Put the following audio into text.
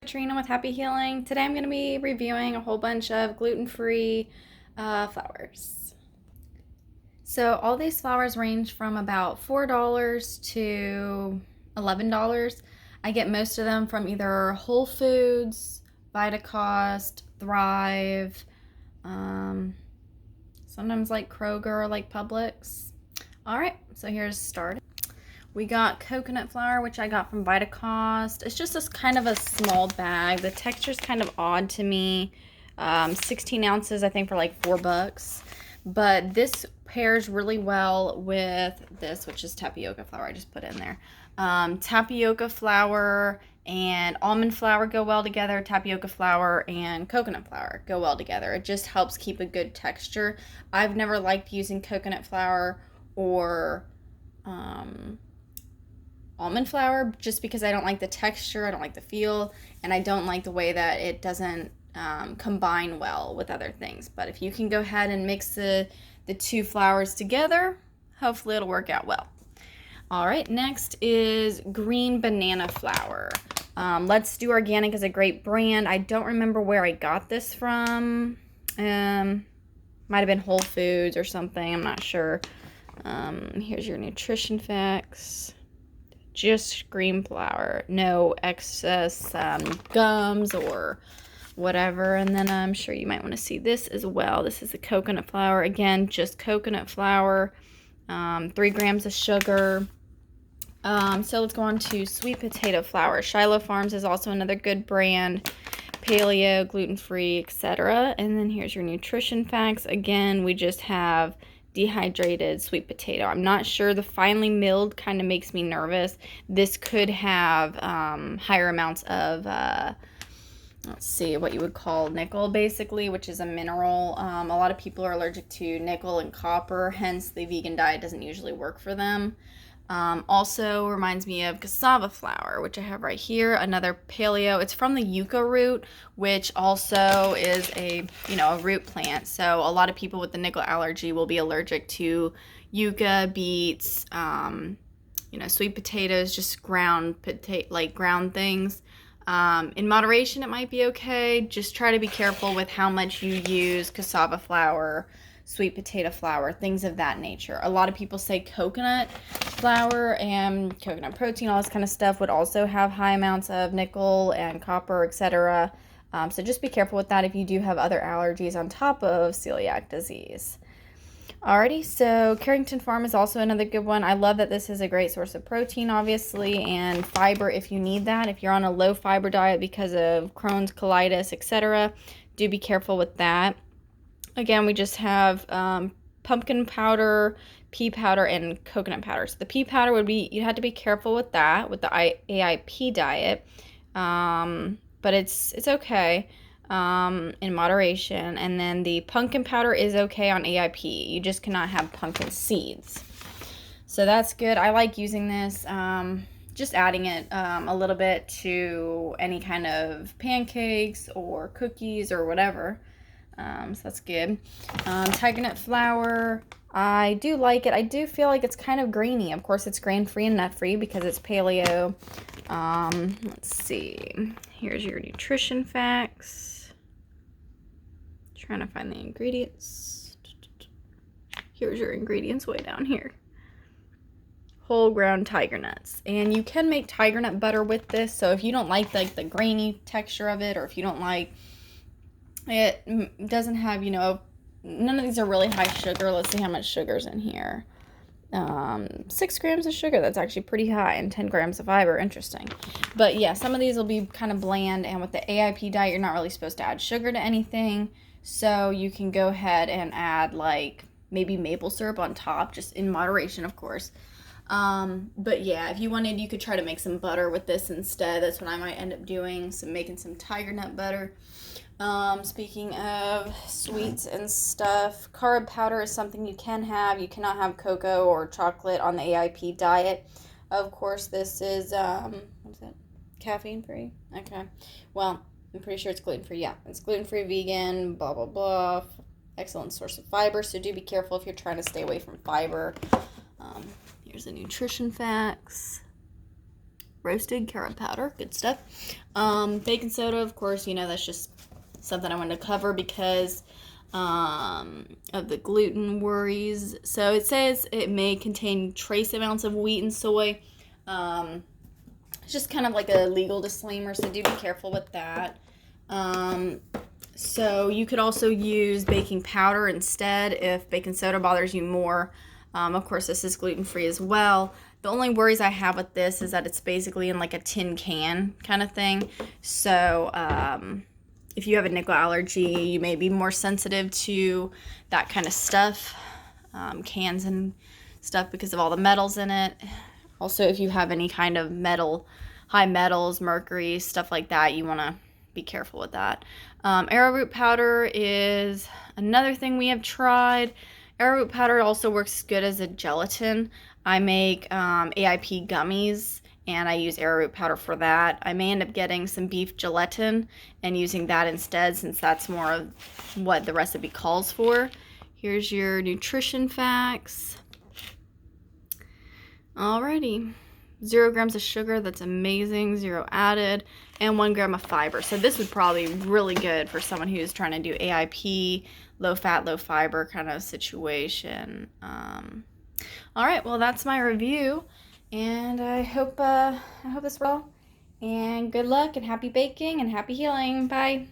Trina with Happy Healing. Today I'm going to be reviewing a whole bunch of gluten-free flours. So all these flours range from about $4 to $11. I get most of them from either Whole Foods, Vitacost, Thrive, sometimes like Kroger, like Publix. All right, so here's start. We got coconut flour, which I got from Vitacost. It's just this kind of a small bag. The texture's kind of odd to me. 16 ounces, I think, for like $4. But this pairs really well with this, which is tapioca flour. I just put in there. Tapioca flour and almond flour go well together. Tapioca flour and coconut flour go well together. It just helps keep a good texture. I've never liked using coconut flour or almond flour just because I don't like the texture, I don't like the feel, and I don't like the way that it doesn't combine well with other things. But if you can go ahead and mix the two flours together, hopefully it'll work out well. All right, next is green banana flour. Let's Do Organic is a great brand. I don't remember where I got this from. Might have been Whole Foods or something, I'm not sure. Here's your nutrition facts. Just green flour, no excess gums or whatever. And then I'm sure you might want to see this as well. This is the coconut flour. Again, just coconut flour, 3 grams of sugar. So let's go on to sweet potato flour. Shiloh Farms is also another good brand. Paleo, gluten-free, etc. And then here's your nutrition facts. Again, we just have dehydrated sweet potato. I'm not sure. The finely milled kind of makes me nervous. This could have higher amounts of let's see, what you would call nickel, basically, which is a mineral. A lot of people are allergic to nickel and copper, hence the vegan diet doesn't usually work for them. Also reminds me of cassava flour, which I have right here, another paleo. It's from the yucca root, which also is a root plant. So a lot of people with the nickel allergy will be allergic to yucca, beets, sweet potatoes, just ground things. In moderation, it might be okay. Just try to be careful with how much you use cassava flour, sweet potato flour, things of that nature. A lot of people say coconut flour and coconut protein, all this kind of stuff would also have high amounts of nickel and copper, etc. So just be careful with that if you do have other allergies on top of celiac disease. Alrighty, so Carrington Farm is also another good one. I love that this is a great source of protein, obviously, and fiber if you need that. If you're on a low fiber diet because of Crohn's, colitis, etc., do be careful with that. Again, we just have pumpkin powder, pea powder, and coconut powder. So the pea powder would be, you had to be careful with that, with the AIP diet, but it's okay in moderation. And then the pumpkin powder is okay on AIP. You just cannot have pumpkin seeds. So that's good. I like using this, just adding it a little bit to any kind of pancakes or cookies or whatever. So that's good. Tiger nut flour, I do like it. I do feel like it's kind of grainy. Of course, it's grain-free and nut-free because it's paleo. Let's see. Here's your nutrition facts. Trying to find the ingredients. Here's your ingredients way down here. Whole ground tiger nuts. And you can make tiger nut butter with this. So if you don't like the grainy texture of it, or if you don't like it doesn't have, none of these are really high sugar. Let's see how much sugar's in here. 6 grams of sugar. That's actually pretty high. And 10 grams of fiber. Interesting. But yeah, some of these will be kind of bland. And with the AIP diet, you're not really supposed to add sugar to anything. So you can go ahead and add maybe maple syrup on top, just in moderation, of course. But yeah, if you wanted, you could try to make some butter with this instead. That's what I might end up doing. Making some tiger nut butter. Speaking of sweets and stuff, carb powder is something you can have. You cannot have cocoa or chocolate on the AIP diet. Of course, this is, what is that? Caffeine free? Okay. Well, I'm pretty sure it's gluten free. Yeah, it's gluten free, vegan, blah, blah, blah. Excellent source of fiber. So do be careful if you're trying to stay away from fiber. Here's the nutrition facts. roasted carrot powder, good stuff. Baking soda, of course, you know, that's just something I wanted to cover because of the gluten worries. So it says it may contain trace amounts of wheat and soy. It's just kind of like a legal disclaimer, so do be careful with that. So you could also use baking powder instead if baking soda bothers you more. Of course, this is gluten-free as well. The only worries I have with this is that it's basically in like a tin can kind of thing. So if you have a nickel allergy, you may be more sensitive to that kind of stuff, cans and stuff, because of all the metals in it. Also, if you have any kind of metal, high metals, mercury, stuff like that, you want to be careful with that. Arrowroot powder is another thing we have tried. Arrowroot powder also works good as a gelatin. I make AIP gummies, and I use arrowroot powder for that. I may end up getting some beef gelatin and using that instead, since that's more of what the recipe calls for. Here's your nutrition facts. Alrighty. 0 grams of sugar, that's amazing, 0 added, and 1 gram of fiber. So this would probably be really good for someone who's trying to do AIP, low fat, low fiber kind of situation. Alright, well that's my review, and I hope this well, and good luck, and happy baking, and happy healing. Bye.